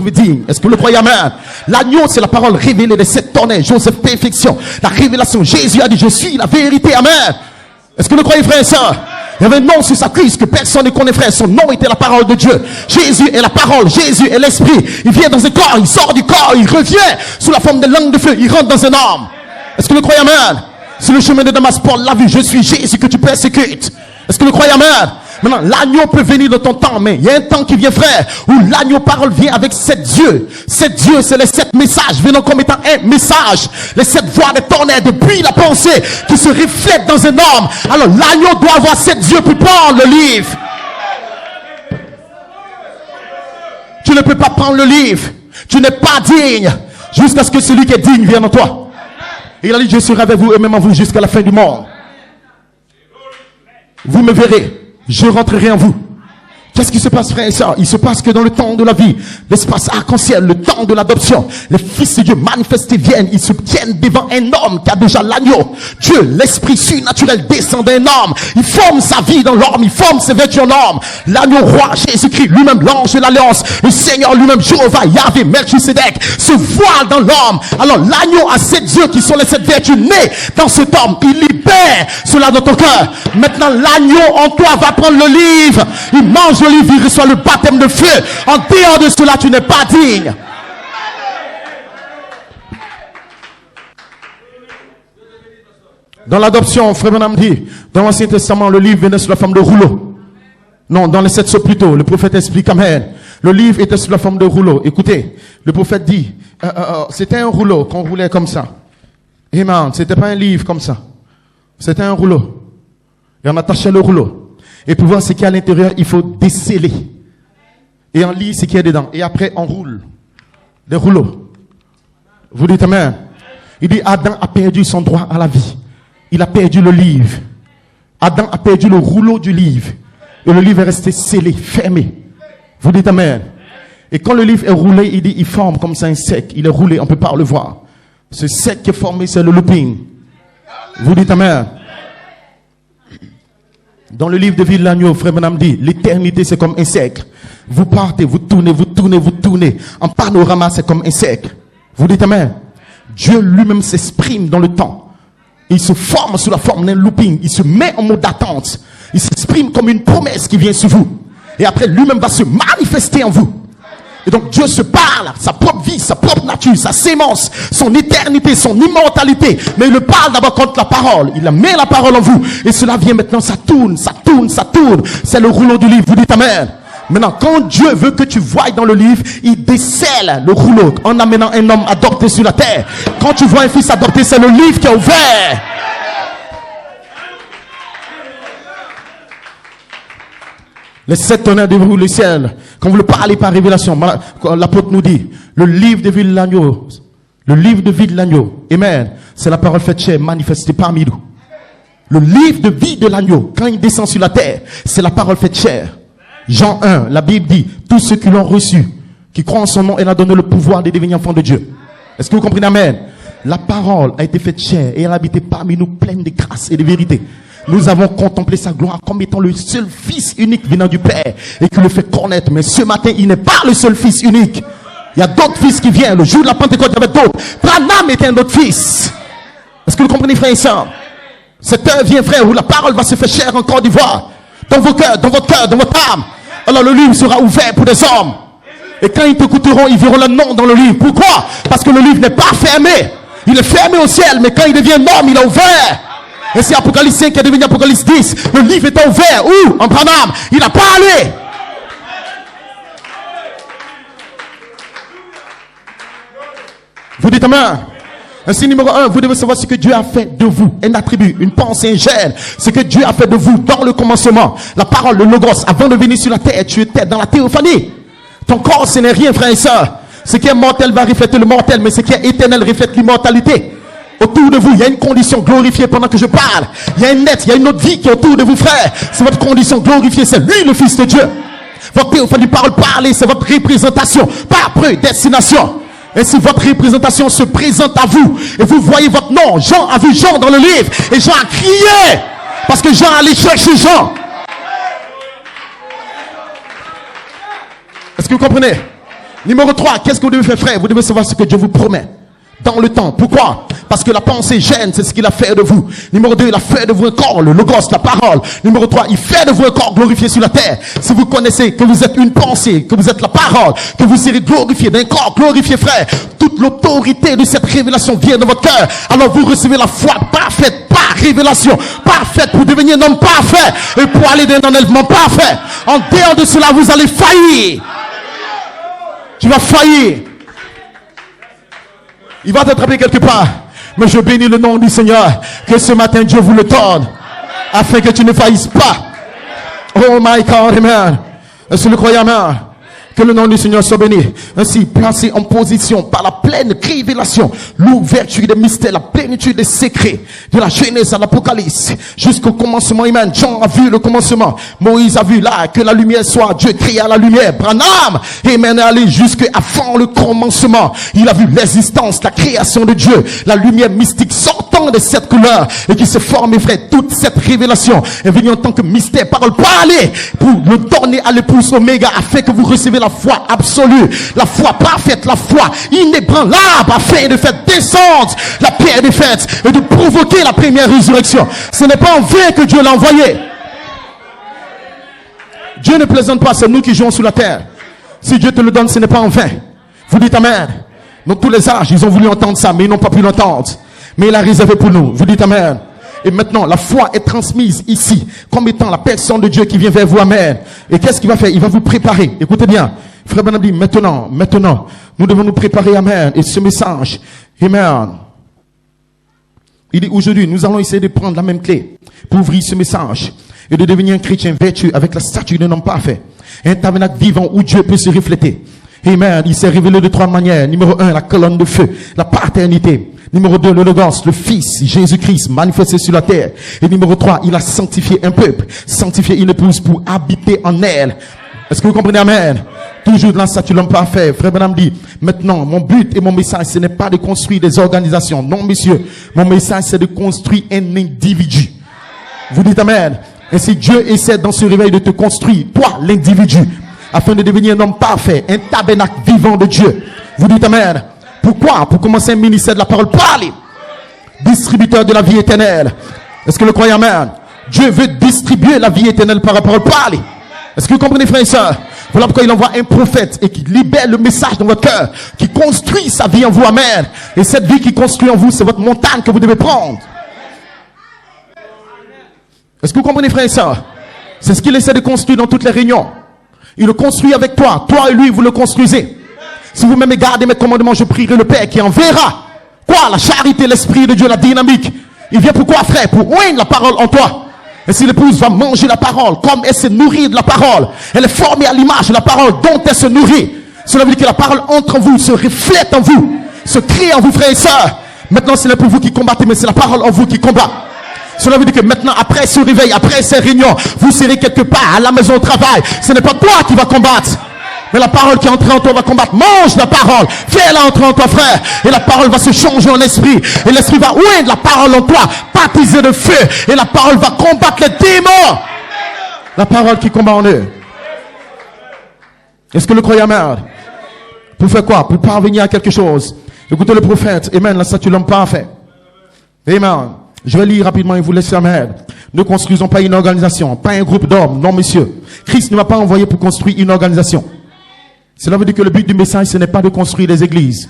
digne. Est-ce que vous le croyez? Amen. L'agneau, c'est la parole révélée des 7 tonnerres. Joseph Perfection. La révélation. Jésus a dit, je suis la vérité. Amen. Est-ce que vous le croyez, frère et sœur? Il y avait un nom sur sa cuisse que personne ne connaît, frère. Son nom était la parole de Dieu. Jésus est la parole. Jésus est l'esprit. Il vient dans un corps. Il sort du corps. Il revient sous la forme de langue de feu. Il rentre dans un homme. Est-ce que vous le croyez? Amen. Sur le chemin de Damas, Paul l'a vu. Je suis Jésus que tu persécutes. Est-ce que vous le croyez? Amen. Maintenant, l'agneau peut venir de ton temps, mais il y a un temps qui vient, frère, où l'agneau parole vient avec 7 dieux. 7 dieux, c'est les 7 messages venant comme étant un message. Les 7 voix des tonnerres depuis la pensée qui se reflètent dans un homme. Alors, l'agneau doit avoir 7 dieux pour prendre le livre. Tu ne peux pas prendre le livre. Tu n'es pas digne jusqu'à ce que celui qui est digne vienne en toi. Et il a dit, je serai avec vous et même en vous jusqu'à la fin du monde. Vous me verrez. Je rentrerai en vous. Qu'est-ce qui se passe, frère et sœurs? Il se passe que dans le temps de la vie, l'espace arc-en-ciel, le temps de l'adoption, les fils de Dieu manifestés viennent, ils se tiennent devant un homme qui a déjà l'agneau. Dieu, l'esprit surnaturel descend d'un homme. Il forme sa vie dans l'homme, il forme ses vertus en homme. L'agneau roi, Jésus-Christ, lui-même l'ange de l'alliance, le Seigneur lui-même, Jéhovah, Yahvé, Melchisedec, se voile dans l'homme. Alors l'agneau a 7 dieux qui sont les 7 vertus nées dans cet homme. Il libère cela dans ton cœur. Maintenant, l'agneau en toi va prendre le livre. Il mange le livre, il reçoit le baptême de feu. En dehors de cela, tu n'es pas digne. Dans l'adoption, frère Branham dit, dans l'Ancien Testament, le livre venait sous la forme de rouleau. Non, dans les 7 sceaux plutôt, le prophète explique, amen. Le livre était sous la forme de rouleau. Écoutez, le prophète dit, c'était un rouleau qu'on roulait comme ça. Amen. C'était pas un livre comme ça. C'était un rouleau. Et on attachait le rouleau. Et pour voir ce qu'il y a à l'intérieur, il faut déceler. Et on lit ce qu'il y a dedans. Et après, on roule. Des rouleaux. Vous dites amen. Il dit, Adam a perdu son droit à la vie. Il a perdu le livre. Adam a perdu le rouleau du livre. Et le livre est resté scellé, fermé. Vous dites amen. Et quand le livre est roulé, il dit, il forme comme ça un sec. Il est roulé, on ne peut pas le voir. Ce sec qui est formé, c'est le looping. Vous dites amen. Dans le livre de vie de l'agneau, frère Branham dit, l'éternité c'est comme un cercle. Vous partez, vous tournez, vous tournez, vous tournez. En panorama, c'est comme un cercle. Vous dites amen. Dieu lui-même s'exprime dans le temps. Il se forme sous la forme d'un looping. Il se met en mode d'attente. Il s'exprime comme une promesse qui vient sur vous. Et après, lui-même va se manifester en vous. Et donc Dieu se parle, sa propre vie, sa propre nature, sa sémence, son éternité, son immortalité. Mais il le parle d'abord contre la parole. Il met la parole en vous. Et cela vient maintenant, ça tourne, ça tourne, ça tourne. C'est le rouleau du livre. Vous dites amen. Maintenant, quand Dieu veut que tu voies dans le livre, il décèle le rouleau en amenant un homme adopté sur la terre. Quand tu vois un fils adopté, c'est le livre qui est ouvert. Les 7 tonnerres déverrouillent le ciel. Quand vous le parlez par révélation, l'apôtre nous dit, le livre de vie de l'agneau, le livre de vie de l'agneau, amen, c'est la parole faite chair, manifestée parmi nous. Le livre de vie de l'agneau, quand il descend sur la terre, c'est la parole faite chair. Jean 1, la Bible dit, tous ceux qui l'ont reçu, qui croient en son nom, elle a donné le pouvoir de devenir enfants de Dieu. Est-ce que vous comprenez, amen? La parole a été faite chair et elle a habité parmi nous pleine de grâce et de vérité. Nous avons contemplé sa gloire comme étant le seul fils unique venant du Père et qui le fait connaître. Mais ce matin, il n'est pas le seul fils unique. Il y a d'autres fils qui viennent. Le jour de la Pentecôte, il y avait d'autres. Branham était un autre fils. Est-ce que vous comprenez, frère et sœurs? Cette heure vient, frère, où la parole va se faire chair en Côte d'Ivoire. Dans vos cœurs, dans votre cœur, dans votre âme. Alors le livre sera ouvert pour des hommes. Et quand ils t'écouteront, ils verront le nom dans le livre. Pourquoi? Parce que le livre n'est pas fermé. Il est fermé au ciel, mais quand il devient homme, il est ouvert. Et c'est Apocalypse 5 qui est devenu Apocalypse 10. Le livre était ouvert. Où? En Branham. Il n'a pas allé. Vous dites amen. Ainsi, numéro 1, vous devez savoir ce que Dieu a fait de vous. Un attribut, une pensée, un gène. Ce que Dieu a fait de vous dans le commencement. La parole, le logos. Avant de venir sur la terre, tu étais dans la théophanie. Ton corps, ce n'est rien, frère et soeur. Ce qui est mortel va refléter le mortel, mais ce qui est éternel reflète l'immortalité. Autour de vous, il y a une condition glorifiée pendant que je parle. Il y a un être, il y a une autre vie qui est autour de vous, frère. C'est votre condition glorifiée, c'est lui le Fils de Dieu. Votre théophanie, parole parler, c'est votre représentation, pas prédestination. Et si votre représentation se présente à vous, et vous voyez votre nom, Jean a vu Jean dans le livre, et Jean a crié, parce que Jean allait chercher Jean. Est-ce que vous comprenez? Numéro 3, qu'est-ce que vous devez faire, frère? Vous devez savoir ce que Dieu vous promet dans le temps. Pourquoi? Parce que la pensée gêne, c'est ce qu'il a fait de vous. Numéro 2, il a fait de vous un corps, le logos, la parole. Numéro 3, il fait de vous un corps glorifié sur la terre. Si vous connaissez que vous êtes une pensée, que vous êtes la parole, que vous serez glorifié d'un corps glorifié, frère, toute l'autorité de cette révélation vient de votre cœur. Alors vous recevez la foi parfaite, par révélation, parfaite pour devenir un homme parfait et pour aller d'un enlèvement parfait. En dehors de cela, vous allez faillir. Tu vas faillir. Il va t'attraper quelque part. Mais je bénis le nom du Seigneur. Que ce matin, Dieu vous le donne. Afin que tu ne faillisses pas. Oh my God, amen. Est-ce que vous le croyez, amen? Que le nom du Seigneur soit béni. Ainsi, placé en position par la pleine révélation, l'ouverture des mystères, la plénitude des secrets, de la Genèse à l'Apocalypse, jusqu'au commencement, amen. Jean a vu le commencement. Moïse a vu là que la lumière soit. Dieu créa la lumière. Branham, amen, allé jusqu'avant le commencement. Il a vu l'existence, la création de Dieu, la lumière mystique sortant de cette couleur et qui se forme, frère. Toute cette révélation est venue en tant que mystère, parole parlée, pour le donner à l'épouse Oméga, afin que vous recevez la foi absolue, la foi parfaite, la foi inébranlable, afin de faire descendre la pierre des fêtes et de provoquer la première résurrection. Ce n'est pas en vain que Dieu l'a envoyé. Dieu ne plaisante pas, c'est nous qui jouons sur la terre. Si Dieu te le donne, ce n'est pas en vain. Vous dites amen. Donc tous les âges, ils ont voulu entendre ça, mais ils n'ont pas pu l'entendre. Mais il a réservé pour nous. Vous dites amen. Et maintenant, la foi est transmise ici, comme étant la personne de Dieu qui vient vers vous, amen. Et qu'est-ce qu'il va faire? Il va vous préparer. Écoutez bien. Frère Branham dit, maintenant, nous devons nous préparer, amen. Et ce message, amen. Il dit, aujourd'hui, nous allons essayer de prendre la même clé pour ouvrir ce message et de devenir un chrétien vertueux avec la statue d'un homme parfait. Un tabernacle vivant où Dieu peut se refléter. Amen. Il s'est révélé de 3 manières. Numéro 1, la colonne de feu, la paternité. Numéro 2, le Logos, le Fils, Jésus-Christ, manifesté sur la terre. Et numéro 3, il a sanctifié un peuple, sanctifié une épouse pour habiter en elle. Est-ce que vous comprenez, amen? Toujours dans la statue de l'homme parfait. Frère Branham dit, maintenant, mon but et mon message, ce n'est pas de construire des organisations. Non, messieurs. Mon message, c'est de construire un individu. Vous dites amen. Et si Dieu essaie dans ce réveil de te construire, toi, l'individu, afin de devenir un homme parfait, un tabernacle vivant de Dieu. Vous dites amen. Pourquoi? Pour commencer un ministère de la parole. Parlez. Distributeur de la vie éternelle. Est-ce que le croyez, amen? Dieu veut distribuer la vie éternelle par la parole. Parlez. Est-ce que vous comprenez, frères et sœurs? Voilà pourquoi il envoie un prophète et qui libère le message dans votre cœur, qui construit sa vie en vous, amen. Et cette vie qui construit en vous, c'est votre montagne que vous devez prendre. Est-ce que vous comprenez, frères et sœurs? C'est ce qu'il essaie de construire dans toutes les réunions. Il le construit avec toi. Toi et lui, vous le construisez. Si vous m'aimez, gardez mes commandements, je prierai le Père qui enverra. Quoi? La charité, l'Esprit de Dieu, la dynamique. Il vient pour quoi, frère? Pour oindre la parole en toi. Et si l'épouse va manger la parole, comme elle se nourrit de la parole, elle est formée à l'image de la parole dont elle se nourrit. Cela veut dire que la parole entre en vous, se reflète en vous, se crée en vous, frères et sœurs. Maintenant, ce n'est pas vous qui combattez, mais c'est la parole en vous qui combat. Cela veut dire que maintenant, après ce réveil, après ces réunions, vous serez quelque part à la maison au travail. Ce n'est pas toi qui vas combattre, mais la parole qui est entrée en toi va combattre. Mange la parole, fais-la entrer en toi, frère. Et la parole va se changer en esprit. Et l'esprit va oindre la parole en toi, baptiser de feu. Et la parole va combattre les démons. La parole qui combat en eux. Est-ce que le croyez, amen? Pour faire quoi? Pour parvenir à quelque chose. Écoutez le prophète. Amen. La statue de l'homme parfait. Amen. Je vais lire rapidement et vous laisser, amen. Ne construisons pas une organisation, pas un groupe d'hommes. Non, monsieur. Christ ne m'a pas envoyé pour construire une organisation. Cela veut dire que le but du message, ce n'est pas de construire des églises.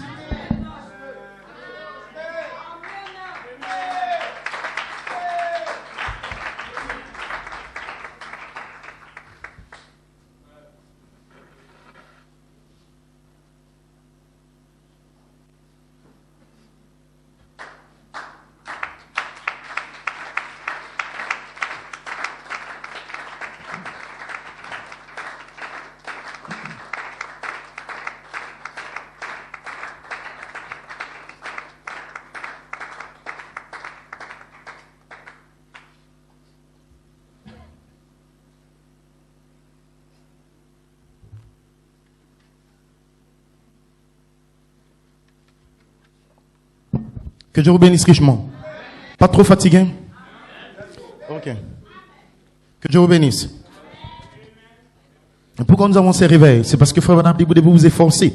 Que Dieu vous bénisse richement. Pas trop fatigué? Ok. Que Dieu vous bénisse. Pourquoi nous avons ces réveils? C'est parce que frère Branham dit, vous devez vous efforcer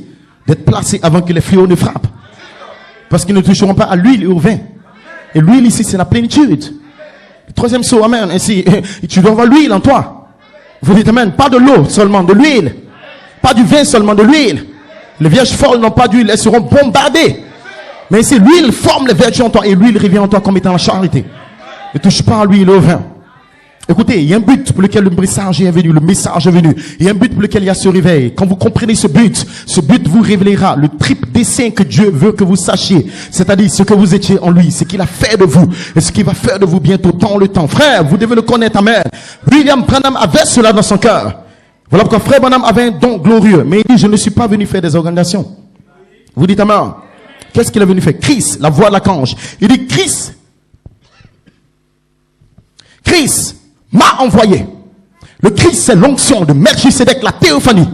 d'être placé avant que les fléaux ne frappent. Parce qu'ils ne toucheront pas à l'huile et au vin. Et l'huile ici, c'est la plénitude. Le troisième saut, amen. Ainsi, tu dois avoir l'huile en toi. Vous dites amen. Pas de l'eau seulement, de l'huile. Pas du vin seulement, de l'huile. Les vierges folles n'ont pas d'huile, elles seront bombardées. Mais ici, l'huile forme les vertus en toi. Et l'huile revient en toi comme étant la charité. Ne touche pas à l'huile et au vin. Écoutez, il y a un but pour lequel le message est venu, Il y a un but pour lequel il y a ce réveil. Quand vous comprenez ce but vous révélera le triple dessein que Dieu veut que vous sachiez. C'est-à-dire ce que vous étiez en lui, ce qu'il a fait de vous, et ce qu'il va faire de vous bientôt dans le temps. Frère, vous devez le connaître, amen. William Branham avait cela dans son cœur. Voilà pourquoi frère Branham avait un don glorieux. Mais il dit, je ne suis pas venu faire des organisations. Vous dites amen. Qu'est-ce qu'il est venu faire? Christ, la voix de l'archange. Il dit, Christ m'a envoyé. Le Christ, c'est l'onction de Melchisédek, la théophanie.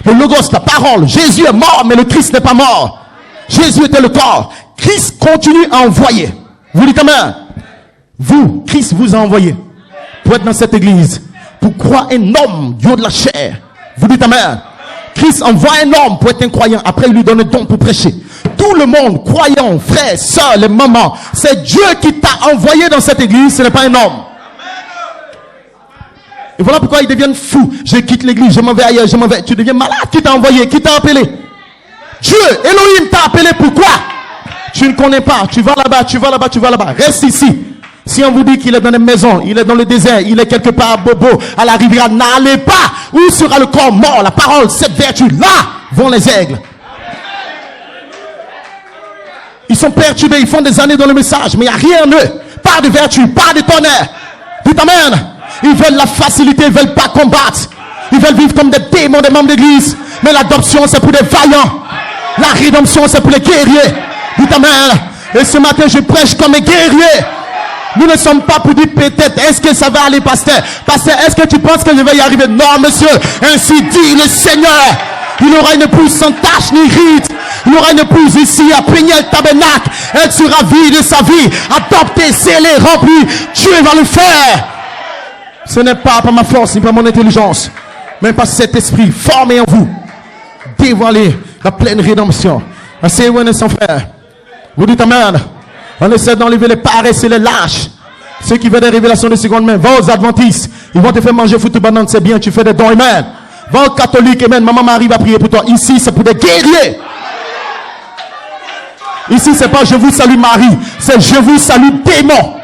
Le logos, la parole. Jésus est mort, mais le Christ n'est pas mort. Jésus était le corps. Christ continue à envoyer. Vous dites amen. Vous, Christ vous a envoyé pour être dans cette église, pour croire un homme du haut de la chair. Vous dites amen. Christ envoie un homme pour être un croyant. Après, il lui donne un don pour prêcher. Tout le monde, croyant, frères, sœurs, les mamans, c'est Dieu qui t'a envoyé dans cette église, ce n'est pas un homme. Et voilà pourquoi ils deviennent fous. Je quitte l'église, je m'en vais ailleurs, je m'en vais. Tu deviens malade. Qui t'a envoyé? Qui t'a appelé? Dieu, Elohim t'a appelé. Pourquoi? Tu ne connais pas. Tu vas là-bas, tu vas là-bas, tu vas là-bas. Reste ici. Si on vous dit qu'il est dans les maisons, il est dans le désert, il est quelque part à Bobo, à la rivière, n'allez pas. Où sera le corps mort? La parole, cette vertu, là vont les aigles. Ils sont perturbés, ils font des années dans le message, mais il n'y a rien en eux. Pas de vertu, pas de tonnerre. Dites amen. Ils veulent la facilité, ils veulent pas combattre. Ils veulent vivre comme des démons, des membres d'église. Mais l'adoption, c'est pour des vaillants. La rédemption, c'est pour les guerriers. Dites amen. Et ce matin, je prêche comme un guerrier. Nous ne sommes pas pour dire peut-être, est-ce que ça va aller, pasteur? Pasteur, est-ce que tu penses que je vais y arriver? Non, monsieur. Ainsi dit le Seigneur. Il aura une épouse sans tache ni ride. Il aura une épouse ici à Péniel Tabernacle. Elle sera vide de sa vie. Adoptée, scellée, remplie. Dieu va le faire. Ce n'est pas par ma force ni par mon intelligence, mais par cet esprit formé en vous. Dévoiler la pleine rédemption. Assez où son frère. Vous dites amen. On essaie d'enlever les paresses et les lâches. Ceux qui veulent des révélations de seconde main, va aux adventistes. Ils vont te faire manger foutu banane, c'est bien, tu fais des dons, amen. Va aux catholiques, amen. Maman Marie va prier pour toi. Ici, c'est pour des guerriers. Ici, c'est pas je vous salue Marie, c'est je vous salue démon.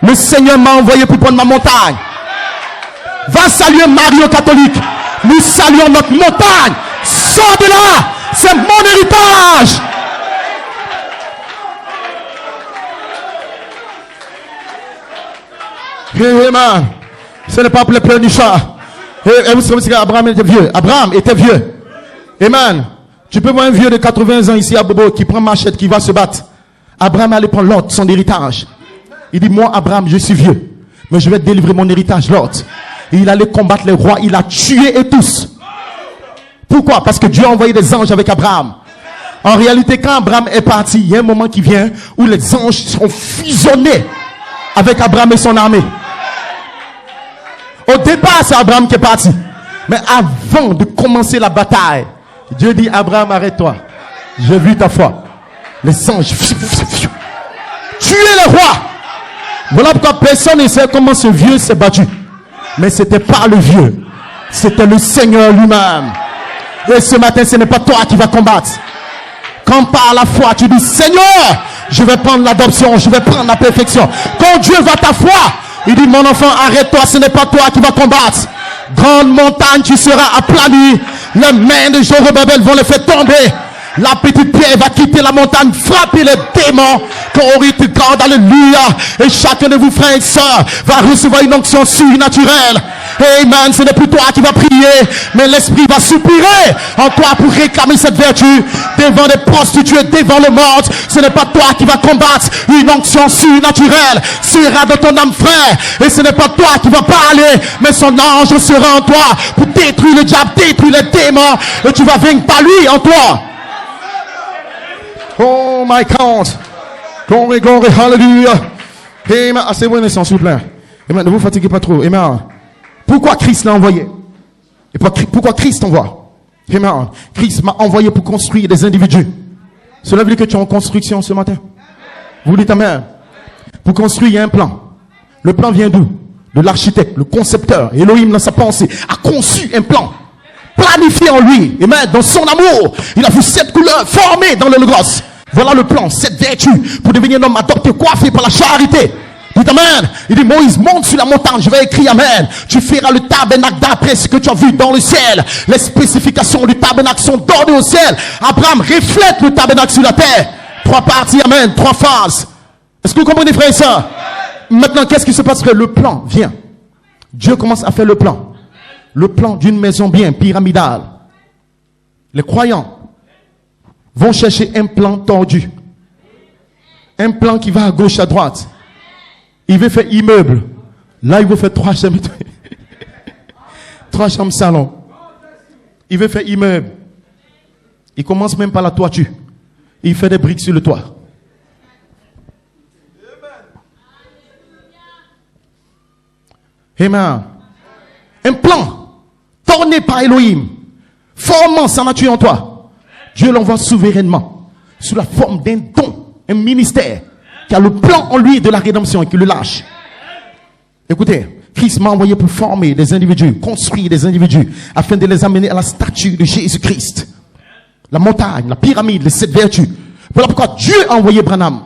Le Seigneur m'a envoyé pour prendre ma montagne. Va saluer Marie aux catholiques. Nous saluons notre montagne. Sors de là. C'est mon héritage. Amen. Ce n'est pas pour les pleurnichards. Et vous savez qu'Abraham était vieux. Abraham était vieux. Amen. Tu peux voir un vieux de 80 ans ici à Bobo qui prend machette, qui va se battre. Abraham allait prendre l'autre, son héritage. Il dit, moi, Abraham, je suis vieux, mais je vais délivrer mon héritage, l'autre. Et il allait combattre les rois, il a tué et tous. Pourquoi? Parce que Dieu a envoyé des anges avec Abraham. En réalité, quand Abraham est parti, il y a un moment qui vient où les anges sont fusionnés avec Abraham et son armée. Au départ, c'est Abraham qui est parti. Mais avant de commencer la bataille, Dieu dit, Abraham, arrête-toi. J'ai vu ta foi. Les anges, tuez les rois. Voilà pourquoi personne ne sait comment ce vieux s'est battu. Mais c'était pas le vieux. C'était le Seigneur lui-même. Et ce matin, ce n'est pas toi qui vas combattre. Quand par la foi, tu dis, Seigneur, je vais prendre l'adoption, je vais prendre la perfection. Quand Dieu voit ta foi, il dit, mon enfant, arrête-toi, ce n'est pas toi qui vas combattre. Grande montagne, tu seras aplani. Les mains de Zorobabel vont les faire tomber. La petite pierre va quitter la montagne, frapper les démons. Glory to God, alléluia. Et chacun de vous, frères et sœurs, va recevoir une onction surnaturelle. Amen. Ce n'est plus toi qui vas prier, mais l'esprit va soupirer en toi pour réclamer cette vertu devant des prostituées, devant le monde. Ce n'est pas toi qui vas combattre. Une onction surnaturelle sera de ton âme, frère. Et ce n'est pas toi qui vas parler, mais son ange sera en toi pour détruire le diable, détruire les démons. Et tu vas vaincre par lui en toi. Oh my God. Glory, glory, hallelujah. Amen. Assez bonne naissance, s'il vous plaît. Amen. Ne vous fatiguez pas trop. Amen. Pourquoi Christ l'a envoyé? Et pourquoi Christ t'envoie? Amen. Christ m'a envoyé pour construire des individus. Cela veut dire que tu es en construction ce matin. Vous dites amen. Pour construire, il y a un plan. Le plan vient d'où? De l'architecte, le concepteur. Elohim, dans sa pensée, a conçu un plan. Planifié en lui. Amen. Dans son amour, il a vu 7 couleurs formées dans le Logos. Voilà le plan, 7 vertus pour devenir un homme adopté, coiffé par la charité. Dites amen. Il dit Moïse, monte sur la montagne, je vais écrire amen. Tu feras le tabernacle d'après ce que tu as vu dans le ciel. Les spécifications du tabernacle sont données au ciel. Abraham reflète le tabernacle sur la terre. 3 parties, amen, 3 phases. Est-ce que vous comprenez, frère et sœurs? Maintenant, qu'est-ce qui se passe? Le plan vient. Dieu commence à faire le plan. Le plan d'une maison bien pyramidale. Les croyants vont chercher un plan tordu. Un plan qui va à gauche, à droite. Il veut faire immeuble. Là, il veut faire 3 chambres. 3 chambres salon. Il veut faire immeuble. Il commence même par la toiture. Il fait des briques sur le toit. Amen. Un plan tourné par Elohim, formant sa nature en toi. Dieu l'envoie souverainement, sous la forme d'un don, un ministère, qui a le plan en lui de la rédemption et qui le lâche. Écoutez, Christ m'a envoyé pour former des individus, construire des individus, afin de les amener à la statue de Jésus-Christ. La montagne, la pyramide, les 7 vertus. Voilà pourquoi Dieu a envoyé Branham.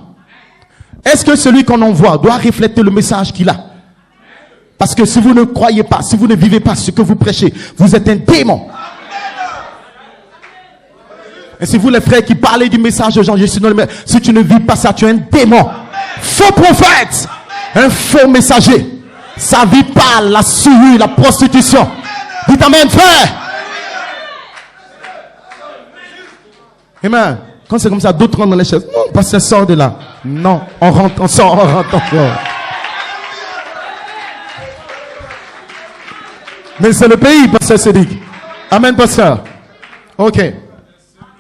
Est-ce que celui qu'on envoie doit refléter le message qu'il a? Parce que si vous ne croyez pas, si vous ne vivez pas ce que vous prêchez, vous êtes un démon. Et si vous les frères qui parlez du message de Jean-Jésus, si tu ne vis pas ça, tu es un démon. Faux prophète. Un faux messager. Sa vie parle, la souillure, la prostitution. Dites amen, frère. Amen. Quand c'est comme ça, d'autres rentrent dans les chaises. Non, parce que ça sort de là. Non, on rentre, on sort, on rentre encore. Mais c'est le pays, pasteur Cédric. Amen, pasteur. Ok.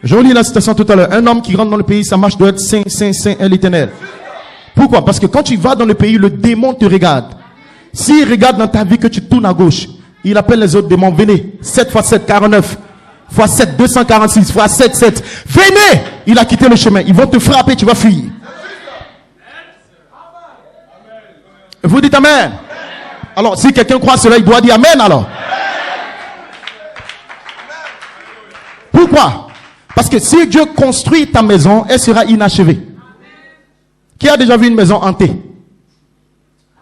Je vous lis la citation tout à l'heure. Un homme qui rentre dans le pays, sa marche doit être saint, saint, saint et l'éternel. Pourquoi? Parce que quand tu vas dans le pays, le démon te regarde. S'il regarde dans ta vie que tu tournes à gauche, il appelle les autres démons. Venez. 7 x 7, 49. X 7, 246. X 7, 7. Venez! Il a quitté le chemin. Ils vont te frapper, tu vas fuir. Vous dites amen. Alors, si quelqu'un croit cela, il doit dire amen alors. Pourquoi? Parce que si Dieu construit ta maison, elle sera inachevée. Qui a déjà vu une maison hantée?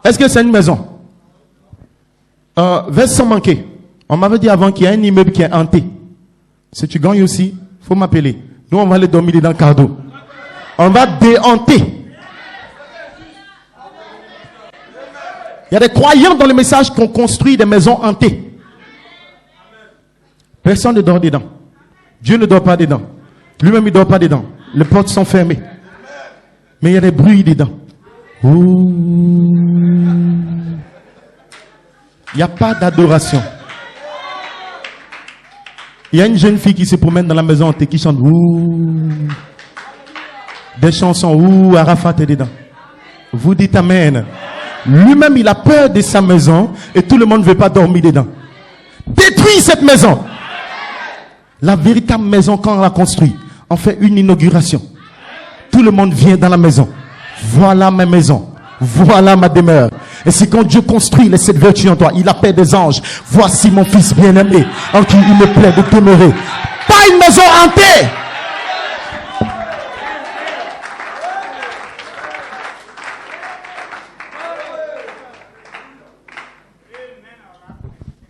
Est-ce que c'est une maison? Sans manquer. On m'avait dit avant qu'il y a un immeuble qui est hanté. Si tu gagnes aussi, il faut m'appeler. Nous, on va aller dormir dans le cardo. On va déhanter. Il y a des croyants dans le message qui ont construit des maisons hantées. Personne ne dort dedans. Dieu ne dort pas dedans. Lui-même, il ne dort pas dedans. Les portes sont fermées. Mais il y a des bruits dedans. Ouh. Il n'y a pas d'adoration. Il y a une jeune fille qui se promène dans la maison hantée qui chante ouh. Des chansons ouh, Arafat est dedans. Vous dites amen. Lui-même, il a peur de sa maison et tout le monde ne veut pas dormir dedans. Détruis cette maison. La véritable maison, quand on la construit, on fait une inauguration. Tout le monde vient dans la maison. Voilà ma maison. Voilà ma demeure. Et c'est quand Dieu construit les 7 vertus en toi, il appelle des anges. Voici mon fils bien-aimé, en qui il me plaît de demeurer. Pas une maison hantée.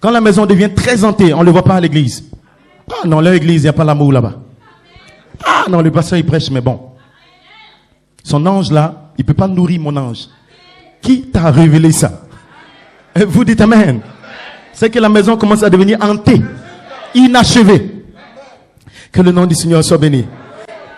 Quand la maison devient très hantée, on ne le voit pas à l'église. Ah non, l'église, il n'y a pas l'amour là-bas. Ah non, le pasteur il prêche, mais bon. Son ange là, il ne peut pas nourrir mon ange. Qui t'a révélé ça? Et vous dites amen. C'est que la maison commence à devenir hantée, inachevée. Que le nom du Seigneur soit béni.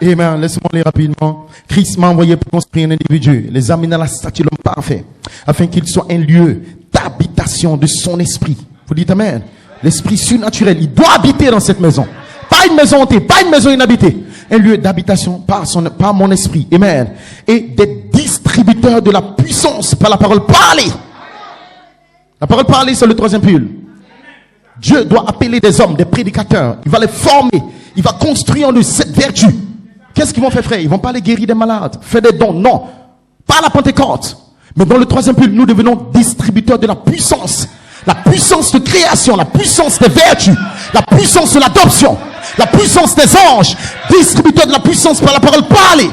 Amen. Laisse-moi aller rapidement. Christ m'a envoyé pour construire un individu, les amener à la statue de l'homme parfait, afin qu'il soit un lieu d'habitation de son esprit. Vous dites amen. L'esprit surnaturel, il doit habiter dans cette maison. Pas une maison hantée, pas une maison inhabitée. Un lieu d'habitation par mon esprit. Amen. Et des distributeurs de la puissance par la parole parlée. La parole parlée, c'est le 3e pull. Dieu doit appeler des hommes, des prédicateurs. Il va les former. Il va construire en eux cette vertu. Qu'est-ce qu'ils vont faire, frère? Ils vont pas les guérir des malades, faire des dons. Non. Pas à la Pentecôte. Mais dans le troisième but, nous devenons distributeurs de la puissance. La puissance de création, la puissance des vertus, la puissance de l'adoption, la puissance des anges. Distributeurs de la puissance par la parole parlée.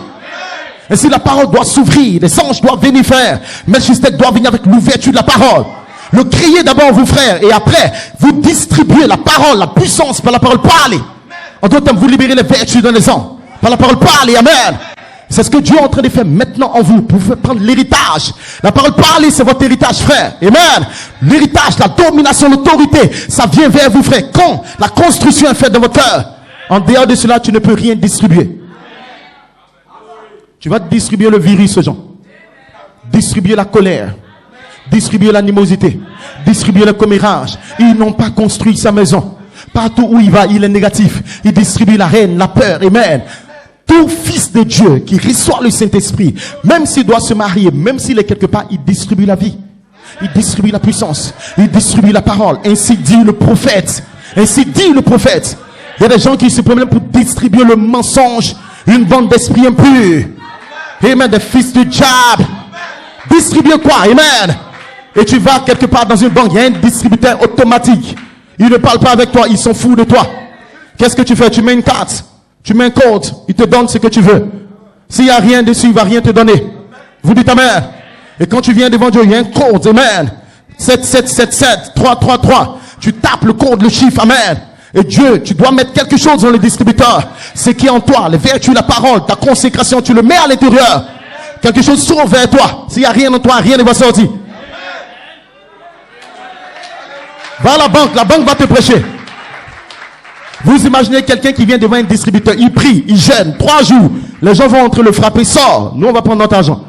Et si la parole doit s'ouvrir, les anges doivent venir faire. Melchizedek doit venir avec l'ouverture de la parole. Le criez d'abord, vous frères, et après, vous distribuez la parole, la puissance par la parole parlée. En d'autres termes, vous libérez les vertus dans les hommes. Par la parole parlée, amen. C'est ce que Dieu est en train de faire maintenant en vous. Pour vous prendre l'héritage. La parole parlée, c'est votre héritage, frère. Amen. L'héritage, la domination, l'autorité, ça vient vers vous, frère. Quand la construction est faite dans votre cœur, en dehors de cela, tu ne peux rien distribuer. Tu vas distribuer le virus aux gens. Distribuer la colère. Distribuer l'animosité. Distribuer le commérage. Ils n'ont pas construit sa maison. Partout où il va, il est négatif. Il distribue la haine, la peur. Amen. Tout fils de Dieu qui reçoit le Saint-Esprit, même s'il doit se marier, même s'il est quelque part, il distribue la vie. Il distribue la puissance. Il distribue la parole. Ainsi dit le prophète. Ainsi dit le prophète. Il y a des gens qui se promènent pour distribuer le mensonge. Une bande d'esprits impurs. Amen. Des fils de diable. Distribuer quoi? Amen. Et tu vas quelque part dans une banque, il y a un distributeur automatique. Il ne parle pas avec toi, il s'en fout de toi. Qu'est-ce que tu fais? Tu mets une carte, tu mets un code, il te donne ce que tu veux. S'il n'y a rien dessus, il ne va rien te donner. Vous dites amen. Et quand tu viens devant Dieu, il y a un code, amen. 7777 333. Tu tapes le code, le chiffre, amen. Et Dieu, tu dois mettre quelque chose dans le distributeur. Ce qui est en toi, les vertus, la parole, ta consécration, tu le mets à l'intérieur. Quelque chose s'ouvre vers toi. S'il n'y a rien en toi, rien ne va sortir. Va à la banque va te prêcher. Vous imaginez quelqu'un qui vient devant un distributeur, il prie, il gêne, 3 jours. Les gens vont entrer le frapper, sort. Nous, on va prendre notre argent.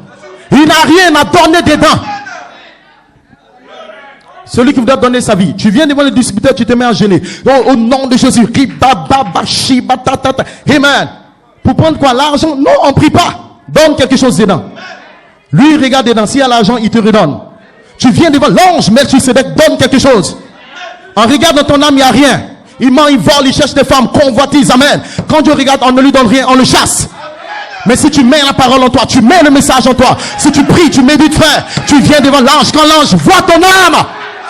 Il n'a rien à donner dedans. Celui qui voudra donner sa vie. Tu viens devant le distributeur, tu te mets à gêner. Au nom de Jésus. Amen. Pour prendre quoi? L'argent? Non, on ne prie pas. Donne quelque chose dedans. Lui, il regarde dedans. S'il y a l'argent, il te redonne. Tu viens devant l'ange, Melchizedek, donne quelque chose. En regardant ton âme, il n'y a rien. Il ment, il vole, il cherche des femmes, convoitise, amen. Quand Dieu regarde, on ne lui donne rien, on le chasse. Mais si tu mets la parole en toi, tu mets le message en toi, si tu pries, tu médites, frère, tu viens devant l'ange. Quand l'ange voit ton âme,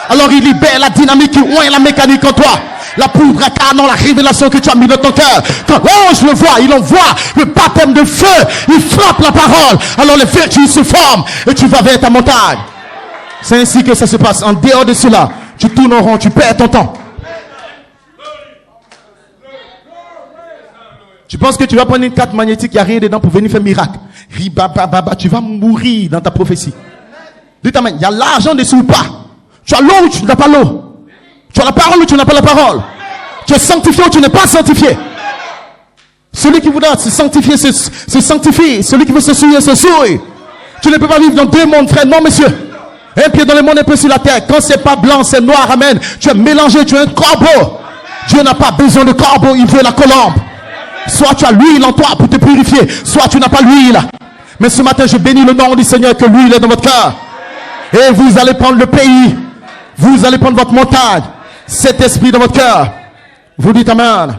alors il libère la dynamique qui oint la mécanique en toi. La poudre à canon, la révélation que tu as mis dans ton cœur. Quand l'ange le voit, il envoie le baptême de feu. Il frappe la parole. Alors les vertus se forment et tu vas vers ta montagne. C'est ainsi que ça se passe. En dehors de cela, tu tournes en rond, tu perds ton temps. Tu penses que tu vas prendre une carte magnétique, il n'y a rien dedans pour venir faire miracle. Tu vas mourir dans ta prophétie. Dites amen. Il y a l'argent dessus ou pas. Tu as l'eau ou tu n'as pas l'eau. Tu as la parole ou tu n'as pas la parole. Tu es sanctifié ou tu n'es pas sanctifié. Celui qui voudra se sanctifier, se sanctifie. Celui qui veut se souiller, se souille. Tu ne peux pas vivre dans 2 mondes, frère. Non, monsieur. Un pied dans le monde, un pied sur la terre. Quand c'est pas blanc, c'est noir, amen. Tu es mélangé, tu es un corbeau. Dieu n'a pas besoin de corbeau, il veut la colombe. Soit tu as l'huile en toi pour te purifier, soit tu n'as pas l'huile. Mais ce matin, je bénis le nom du Seigneur que l'huile est dans votre cœur. Et vous allez prendre le pays. Vous allez prendre votre montagne. Cet esprit dans votre cœur. Vous dites amen.